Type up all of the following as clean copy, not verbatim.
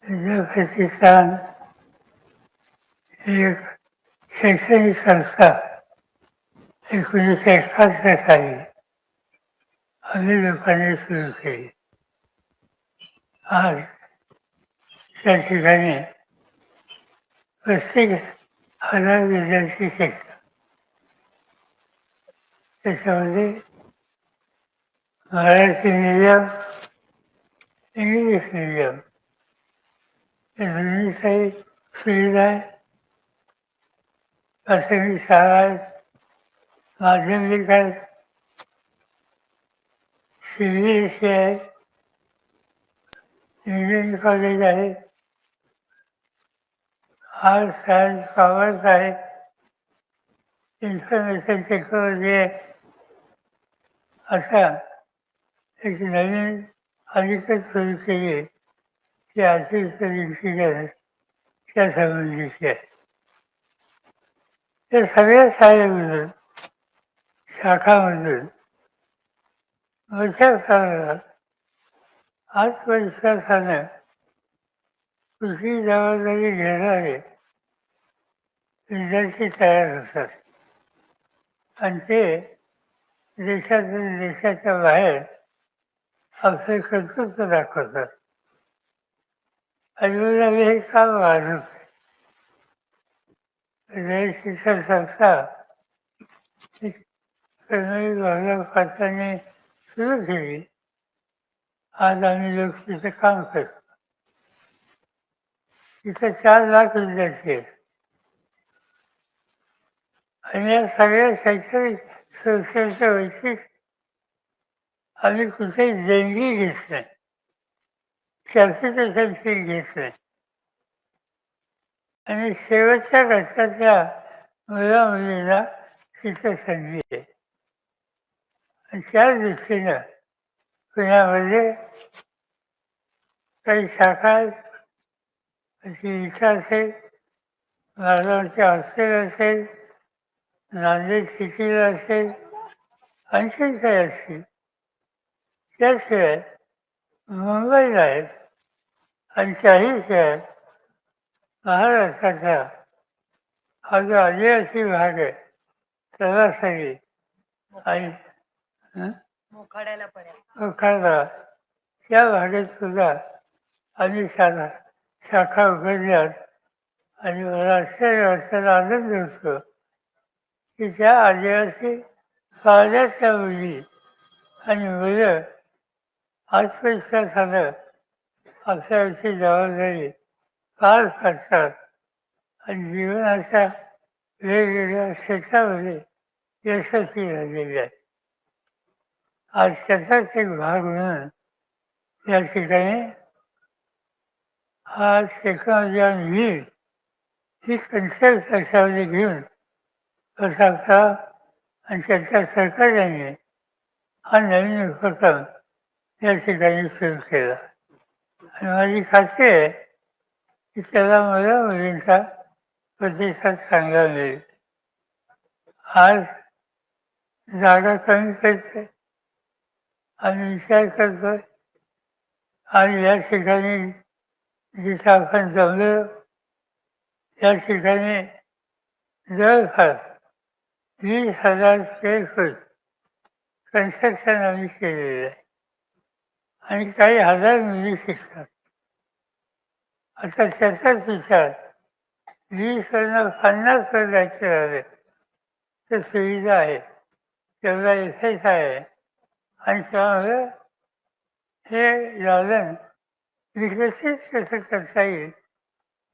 विद्यापीठान ही एक शैक्षणिक संस्था 1971 साली आम्ही लोकांनी सुरू केली. आज त्या ठिकाणी 35,000 विद्यार्थी शिकतात. त्याच्यामध्ये मराठी मीडियम, इंग्लिश मीडियम या दोन्हीचाही सुविधा आहे. प्राथमिक शाळा आहेत, माध्यमिक आहेत, CBSE आहे, इंजिनिअरिंग कॉलेज आहे, आर्ट्स, सायन्स, कॉमर्स आहे, इन्फॉर्मेशन टेक्नॉलॉजी आहे. असा एक नवीन अलीकडे सुरू केली आहे की आर्टिफिशियल इंटेलिजन्स त्या संबंधीची आहे. या सगळ्या शाळेमधून, शाखामधून मोठ्या प्रमाणात आत्मविश्वासानं कुठली जबाबदारी घेणारे विद्यार्थी तयार होतात आणि ते देशाच्या बाहेर आपले कर्तृत्व दाखवतात. आणि म्हणून आम्ही हे काम वाढवतो. शिक्षण संस्था कर्मवीर भाऊराव पाटलांनी सुरू केली. आज आम्ही लोक तिथे काम करतो. तिथं 4 लाख विद्यार्थी आहेत आणि या सगळ्या शैक्षणिक संस्थेचं वैशिष्ट्य आम्ही कुठेही देणगी घेत नाही, कॅपिटेशन फी घेत नाही आणि शेवटच्या घटकातल्या मुला मुलींना तिथं संधी आहे. आणि त्या दृष्टीनं पुण्यामध्ये काही शाखा आहेत. इथं असेल, मालवणचे हॉस्टेल असेल, नांदेड सिटीला असेल, आणखी काही असतील. त्याशिवाय मुंबईला आहेत आणि त्याहीशिवाय महाराष्ट्राचा हा जो आदिवासी भाग आहे सरासरी आणि मोखाडा त्या भागात सुद्धा आम्ही शाखा उघडल्यात. आणि मला आश्चर्य वाटतं, आनंद होतो की त्या आदिवासी पावल्याच्या मुली आणि मुलं आत्मविश्वासानं आपल्यावरची जबाबदारी पार पाडतात आणि जीवनाच्या वेगवेगळ्या क्षेत्रामध्ये यशस्वी झालेली आहे. आज त्याचाच एक भाग म्हणून या ठिकाणी हा technology on wheel he concept लक्षामध्ये घेऊन प्रसादराव आणि त्यांच्या सहकार्याने हा नवीन उपक्रम या ठिकाणी सुरू केला. आणि माझी खात्री आहे की त्याला मुला मुलींचा प्रतिसाद चांगला मिळेल. आज जागा कमी पडते. आम्ही विचार करतोय आणि या ठिकाणी जिथं आपण जमलो या ठिकाणी जवळपास 20,000 स्क्वेअर फूट कन्स्ट्रक्शन आम्ही केलेलं आहे आणि काही हजार मुली शिकतात. आता त्याचाच विचार 20वरनं 50 वर जायचे झाले तर सुविधा आहे, तेवढा इफेक्ट आहे आणि त्यामुळे हे दालन विकसित कसं करता येईल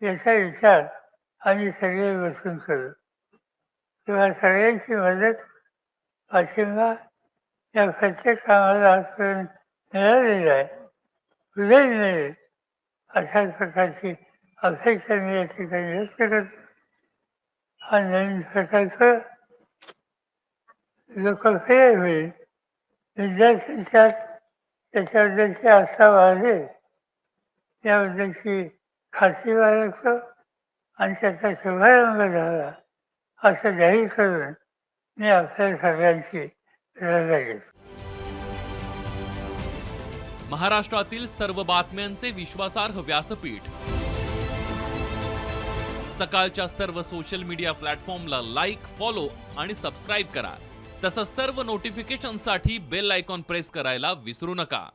याचा विचार आम्ही सगळे बसून करू. तेव्हा सगळ्यांची मदत, पाठिंबा या प्रत्येक कामाला आजपर्यंत मिळालेला आहे, उद्या मिळेल अशाच प्रकारची अपेक्षा मी या ठिकाणी व्यक्त करतो. हा नवीन प्रकल्प लोकप्रिय होईल, विद्यार्थ्यांच्यात त्याच्याबद्दलची आस्था वाढेल याबद्दलची खात्री बाळगतो आणि त्याचा शुभारंभ झाला असं जाहीर करून मी आपल्या सगळ्यांची रजा घेतो. महाराष्ट्रातील सर्व बातम्यांचे विश्वासार्ह व्यासपीठ. सकाळच्या सर्व सोशल मीडिया प्लॅटफॉर्मला लाईक, फॉलो आणि सबस्क्राईब करा. तसंच सर्व नोटिफिकेशनसाठी बेल आयकॉन प्रेस करायला विसरू नका.